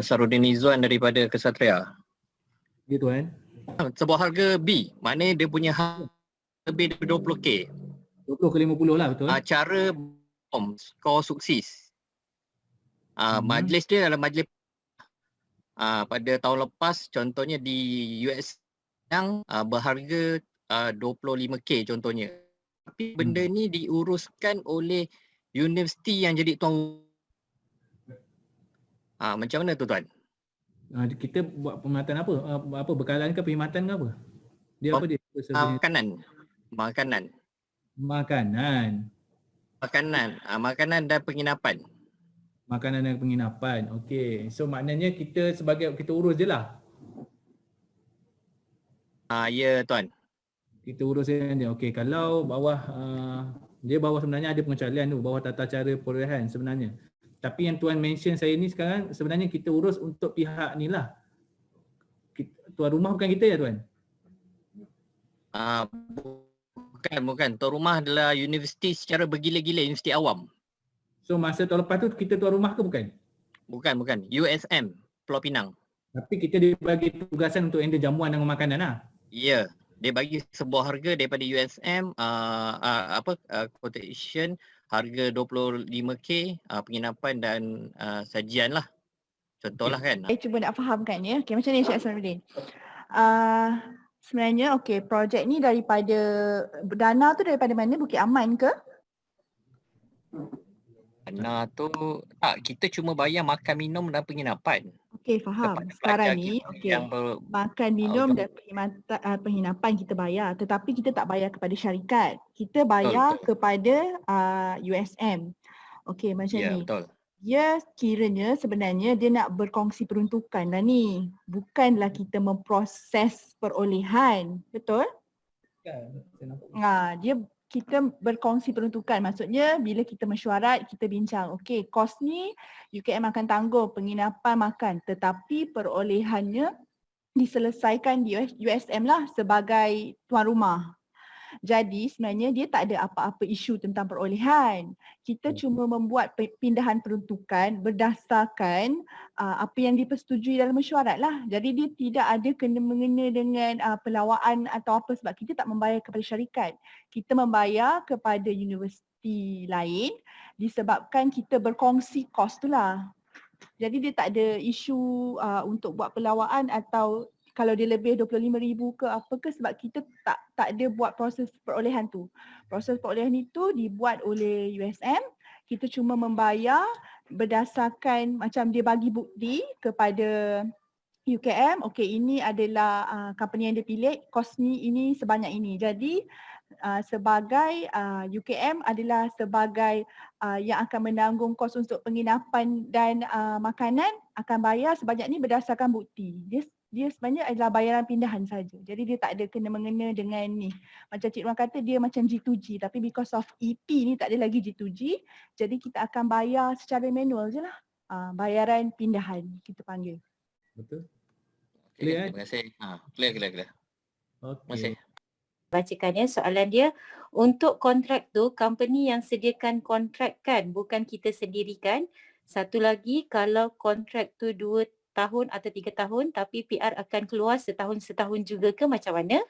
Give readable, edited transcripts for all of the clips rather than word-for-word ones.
Sarudin Izzuan daripada Kesatria. Ya tuan. Sebuah harga B, maknanya dia punya lebih dari 20K. 20 ke 50 lah, betul? Cara skor sukses. Majlis dia adalah majlis pada tahun lepas, contohnya di US yang berharga 25K contohnya. Tapi benda ni diuruskan oleh universiti yang jadi tuan. Macam mana tu tuan? Kita buat perkhidmatan apa? Apa bekalan ke perkhidmatan ke apa? Dia apa dia? Makanan. Makanan dan penginapan. Makanan dan penginapan. Okey. So maknanya kita urus je lah. Ya tuan. Kita urus je. Okey, kalau bawah dia bawah sebenarnya ada pengecualian tu, bawah tata cara perolehan sebenarnya. Tapi yang tuan mention saya ni sekarang sebenarnya kita urus untuk pihak ni lah. Tuan rumah bukan kita ya tuan? Bukan. Tuan rumah adalah universiti secara bergila-gila, universiti awam. So masa tahun lepas tu kita tuan rumah ke bukan? Bukan. USM, Pulau Pinang. Tapi kita dibagi tugasan untuk handle jamuan dan makanan lah. Ya, dia bagi sebuah harga daripada USM, quotation harga 25K, penginapan dan sajian lah. Contohlah kan. Saya cuba nak fahamkan ya. Okey, macam ni Encik Asmaruddin. Sebenarnya projek ni daripada dana tu daripada mana? Bukit Aman ke? Dana tu kita cuma bayar makan minum dan penginapan. Okey, faham. Sekarang ni makan minum dan penginapan kita bayar, tetapi kita tak bayar kepada syarikat. Kita bayar kepada USM. Okey, macam ni. Betul. Dia kiranya sebenarnya dia nak berkongsi peruntukan lah ni. Bukanlah kita memproses perolehan. Betul? Kita berkongsi peruntukan. Maksudnya bila kita mesyuarat, kita bincang. Okey, kos ni UKM akan tanggung penginapan makan. Tetapi perolehannya diselesaikan di USM lah sebagai tuan rumah. Jadi sebenarnya dia tak ada apa-apa isu tentang perolehan. Kita cuma membuat pindahan peruntukan berdasarkan apa yang dipersetujui dalam mesyuarat lah. Jadi dia tidak ada kena-mengena dengan pelawaan atau apa, sebab kita tak membayar kepada syarikat. Kita membayar kepada universiti lain disebabkan kita berkongsi kos tu lah. Jadi dia tak ada isu untuk buat pelawaan atau kalau dia lebih 25,000 ke apa ke, sebab kita tak ada buat proses perolehan tu. Proses perolehan itu dibuat oleh USM. Kita cuma membayar berdasarkan macam dia bagi bukti kepada UKM. Okey, ini adalah company yang dia pilih, kos ni ini sebanyak ini. Jadi sebagai UKM adalah sebagai yang akan menanggung kos untuk penginapan dan makanan, akan bayar sebanyak ni berdasarkan bukti. Dia sebenarnya adalah bayaran pindahan saja. Jadi dia tak ada kena-mengena dengan ni. Macam Cik Ruan kata dia macam G2G, tapi because of EP ni tak ada lagi G2G, jadi kita akan bayar secara manual je lah. Bayaran pindahan kita panggil. Betul. Clear, terima kasih. Clear. Okay. Terima kasih. Bacakan ya soalan dia. Untuk kontrak tu, company yang sediakan kontrak kan, bukan kita sendirikan. Satu lagi, kalau kontrak tu 2 tahun atau 3 tahun tapi PR akan keluar setahun juga ke, macam mana?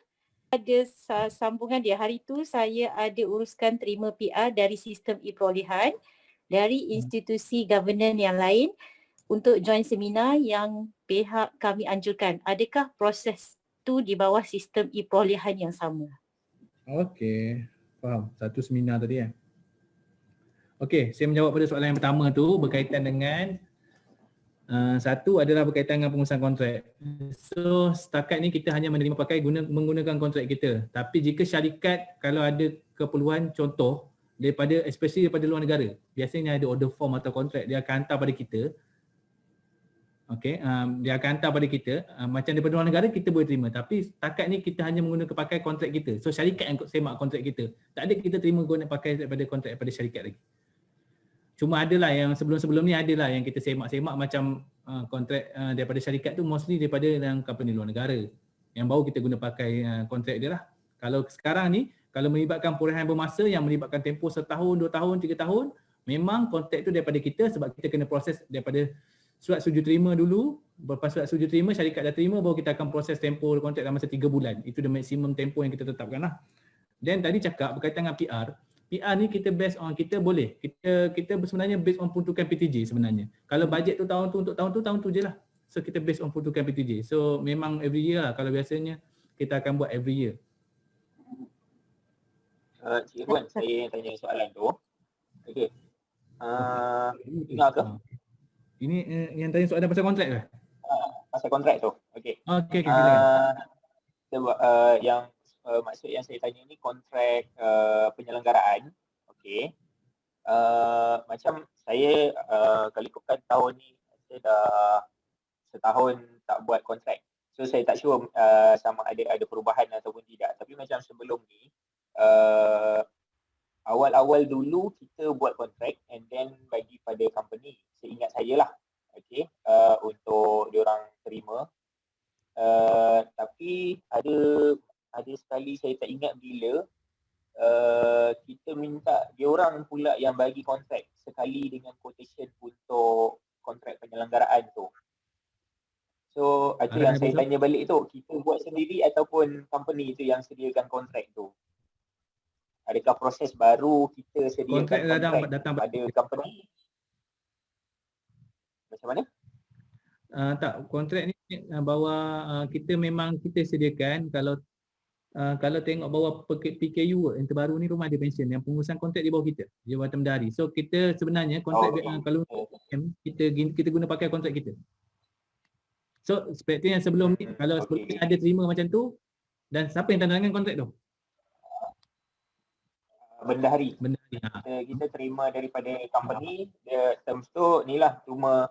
Ada sambungan dia. Hari tu saya ada uruskan terima PR dari sistem e-perolehan dari institusi governance yang lain untuk join seminar yang pihak kami anjurkan. Adakah proses tu di bawah sistem e-perolehan yang sama? Okey, faham. Satu seminar tadi kan. Okey, saya menjawab pada soalan yang pertama tu berkaitan dengan satu adalah berkaitan dengan pengurusan kontrak. So setakat ni kita hanya menerima pakai menggunakan kontrak kita. Tapi jika syarikat kalau ada keperluan, contoh daripada especially daripada luar negara, biasanya ada order form atau kontrak, dia akan hantar pada kita. Okey, dia akan hantar pada kita. Macam daripada luar negara kita boleh terima, tapi setakat ni kita hanya menggunakan pakai kontrak kita. So syarikat yang semak kontrak kita. Tak ada kita terima guna pakai daripada kontrak daripada syarikat lagi. Cuma adalah yang sebelum-sebelum ni adalah yang kita semak-semak macam kontrak daripada syarikat tu mostly daripada yang company luar negara. Yang baru kita guna pakai kontrak dia lah. Kalau sekarang ni, kalau melibatkan perolehan bermasa yang melibatkan tempoh 1 tahun, 2 tahun, 3 tahun, memang kontrak tu daripada kita sebab kita kena proses daripada surat setuju terima dulu. Lepas surat setuju terima, syarikat dah terima, baru kita akan proses tempoh kontrak dalam masa 3 bulan. Itu the maksimum tempoh yang kita tetapkan lah. Dan tadi cakap berkaitan dengan PR. PR ni kita based on, kita boleh. Kita sebenarnya based on peruntukan PTJ sebenarnya. Kalau bajet tu tahun tu untuk tahun tu je lah. So kita based on peruntukan PTJ. So memang every year lah. Kalau biasanya kita akan buat every year. Cik Irwan, saya tanya soalan tu. Okey. Dengar ke? Ini yang tanya soalan pasal kontrak ke? Pasal kontrak tu. Okey. Okey, silakan. Sebab yang maksud yang saya tanya ni kontrak penyelenggaraan. Okey. Macam saya kalau ikutkan tahun ni saya dah setahun tak buat kontrak. So saya tak sure sama ada perubahan ataupun tidak. Tapi macam sebelum ni awal-awal dulu kita buat kontrak and then bagi pada company. Seingat saya lah. Okey. Untuk diorang terima. Tapi ada sekali saya tak ingat bila kita minta diorang pula yang bagi kontrak sekali dengan quotation untuk kontrak penyelenggaraan tu. So itu yang saya tanya balik tu, kita buat sendiri ataupun company tu yang sediakan kontrak tu? Adakah proses baru kita sediakan kontrak datang pada company? Macam mana? Tak, kontrak ni bawa kita memang kita sediakan. Kalau tengok bawah PKU yang terbaru ni, rumah dia pension, yang pengurusan kontrak di bawah kita, Jabatan Bendahari. So kita sebenarnya kontrak kalau kita guna pakai kontrak kita. So seperti yang sebelum ni, kalau sebelum ni ada terima macam tu, dan siapa yang tanda tangan kontrak tu? Bendahari. Bendahari. Kita terima daripada company, terms tu ni lah, cuma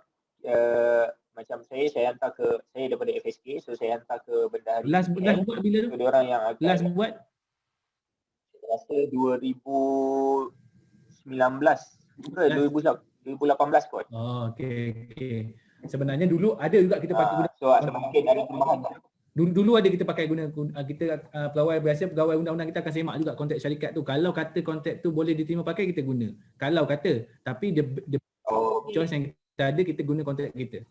macam saya hantar ke, saya daripada FSK, so saya hantar ke Bendahari. Last buat bila tu? Dia orang yang akan Last buat? Saya rasa 2019 ke 2018 kot. Oh, okey. Sebenarnya dulu ada juga kita pakai guna. So mungkin ada perubahan. Dulu ada kita pakai guna, kita pegawai biasa, pegawai undang-undang kita akan semak juga kontrak syarikat tu. Kalau kata kontrak tu boleh diterima pakai, kita guna. Kalau kata, tapi choice yang kita ada, kita guna kontrak kita.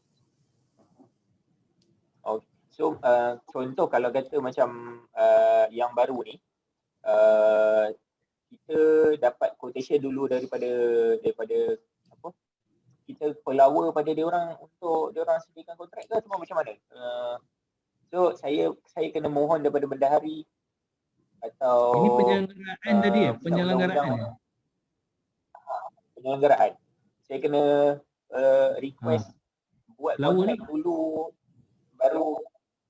Okay. So contoh kalau kata macam yang baru ni, kita dapat quotation dulu daripada apa? Kita pelawa pada dia orang untuk dia orang sediakan kontrak ke atau macam mana? So saya kena mohon daripada Bendahari atau ini penyelenggaraan tadi ya? Penyelenggaraan. Saya kena request buat kontrak dulu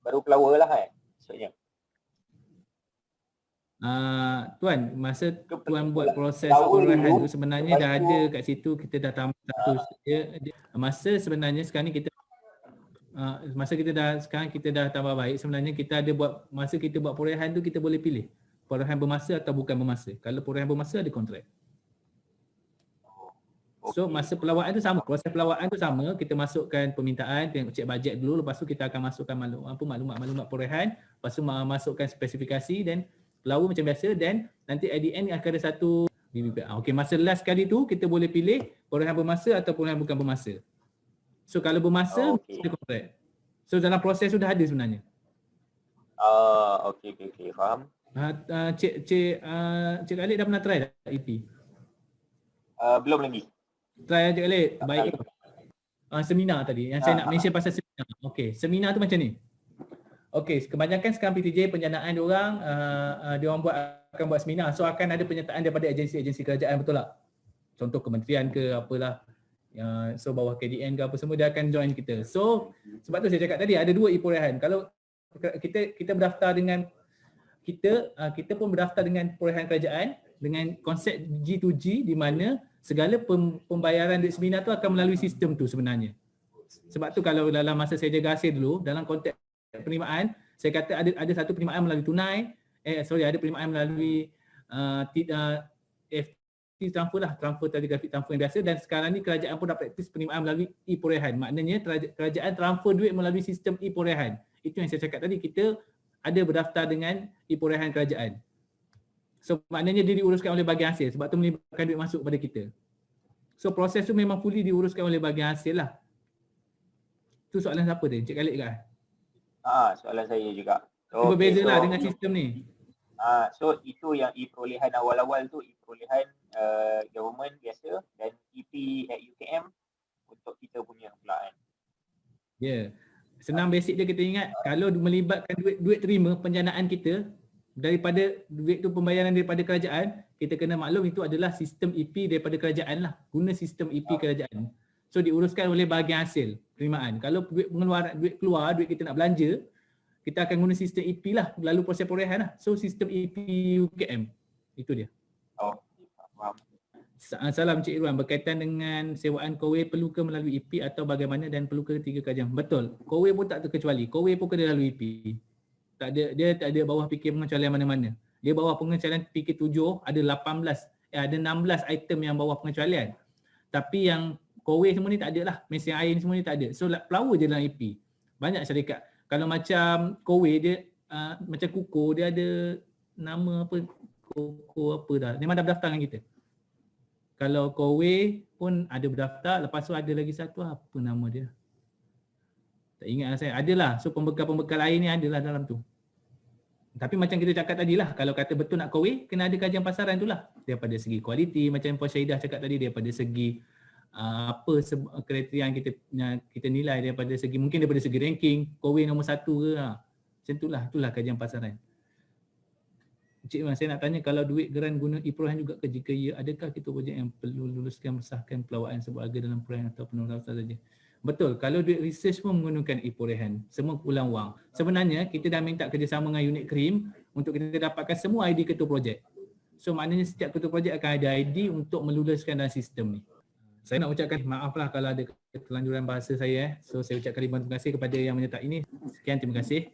baru pelawa lah kan maksudnya. Tuan, masa tuan buat proses perolehan tu sebenarnya dah ada kat situ, kita dah tambah status dia. Masa sebenarnya sekarang ni kita sekarang kita dah tambah baik, sebenarnya kita ada buat, masa kita buat perolehan tu kita boleh pilih perolehan bermasa atau bukan bermasa. Kalau perolehan bermasa ada kontrak. So masa pelawaan tu sama, proses pelawaan tu sama, kita masukkan permintaan, tengok cek bajet dulu, lepas tu kita akan masukkan maklumat perolehan, lepas tu masukkan spesifikasi dan pelawak macam biasa, dan nanti at the end akan ada satu BBP. Okey, masa last kali tu kita boleh pilih perolehan bermasa atau perolehan bukan bermasa. So kalau bermasa, kita kontrak. So dalam proses tu dah ada sebenarnya. Okey, faham. Cik Khalid dah pernah try tak EP? Belum lagi. Try Cik Khalid, baik. Seminar tadi, yang saya nak mention pasal seminar. Okey, seminar tu macam ni. Okey, kebanyakan sekarang PTJ penjanaan diorang akan buat seminar. So akan ada penyertaan daripada agensi-agensi kerajaan, betul tak? Contoh kementerian ke apalah. So bawah KDN ke apa semua dia akan join kita. So sebab tu saya cakap tadi ada dua perolehan. Kalau kita berdaftar dengan kita pun berdaftar dengan perolehan kerajaan dengan konsep G2G, di mana segala pembayaran duit seminar tu akan melalui sistem tu sebenarnya. Sebab tu kalau dalam masa saya jaga hasil dulu, dalam konteks penerimaan, saya kata ada satu penerimaan melalui tunai, ada penerimaan melalui transfer telegrafik, transfer yang biasa, dan sekarang ni kerajaan pun dah praktis penerimaan melalui e-perolehan. Maknanya kerajaan transfer duit melalui sistem e-perolehan. Itu yang saya cakap tadi, kita ada berdaftar dengan e-perolehan kerajaan. So maknanya dia diuruskan oleh bahagian hasil, sebab tu melibatkan duit masuk pada kita. So proses tu memang fully diuruskan oleh bahagian hasil lah. Tu soalan siapa dia? Encik Khalid ke? Soalan saya juga. So, berbeza lah dengan sistem ni. So itu yang e-perolehan awal-awal tu, e-perolehan government biasa dan EP at UKM untuk kita punya pula kan. Ya. Senang basic dia kita ingat, kalau melibatkan duit terima penjanaan kita daripada duit tu pembayaran daripada kerajaan, kita kena maklum itu adalah sistem EP daripada kerajaan lah. Guna sistem EP kerajaan. So diuruskan oleh bahagian hasil penerimaan. Kalau duit pengeluaran, duit keluar, duit kita nak belanja, kita akan guna sistem EP lah, lalu proses perolehan lah. So sistem EP UKM. Itu dia. Faham. Salam Encik Irwan, berkaitan dengan sewaan Kowe perlu ke melalui EP atau bagaimana dan perlu ke 3 kajian? Betul. Kowe pun tak terkecuali. Kowe pun kena lalui EP. Dia tak ada bawah fikir pengecualian mana-mana. Dia bawah pengecualian fikir 7 ada 16 item yang bawah pengecualian. Tapi yang Kowe semua ni tak ada lah. Mesin air semua ni tak ada. So flower je dalam EP. Banyak syarikat. Kalau macam Kowe dia macam Kuko dia ada nama apa, Kuko apa dah. Memang dah berdaftar dengan kita. Kalau Kowe pun ada berdaftar, lepas tu ada lagi satu apa nama dia. Tak ingat lah saya. Adalah. So pembekal-pembekal air ni adalah dalam tu. Tapi macam kita cakap tadi lah, kalau kata betul nak Kowe, kena ada kajian pasaran tu lah. Daripada segi kualiti, macam Puan Syahidah cakap tadi, daripada segi kriteria yang kita nilai, daripada segi mungkin daripada segi ranking, Kowe nombor 1 ke. Macam itulah kajian pasaran. Encik Wan, saya nak tanya, kalau duit geran guna e-perolehan juga ke? Jika ya, adakah kita projek yang perlu luluskan mesahkan pelawaan sebab harga dalam perolehan atau penurunan saja? Betul, kalau duit research pun menggunakan e-perolehan, semua pulang wang. Sebenarnya kita dah minta kerjasama dengan unit KRIM untuk kita dapatkan semua ID ketua projek. So maknanya setiap ketua projek akan ada ID untuk meluluskan dalam sistem ni. Saya nak ucapkan maaf lah kalau ada keterlanjuran bahasa saya. So saya ucapkan ribuan terima kasih kepada yang menyertai ini. Sekian, terima kasih.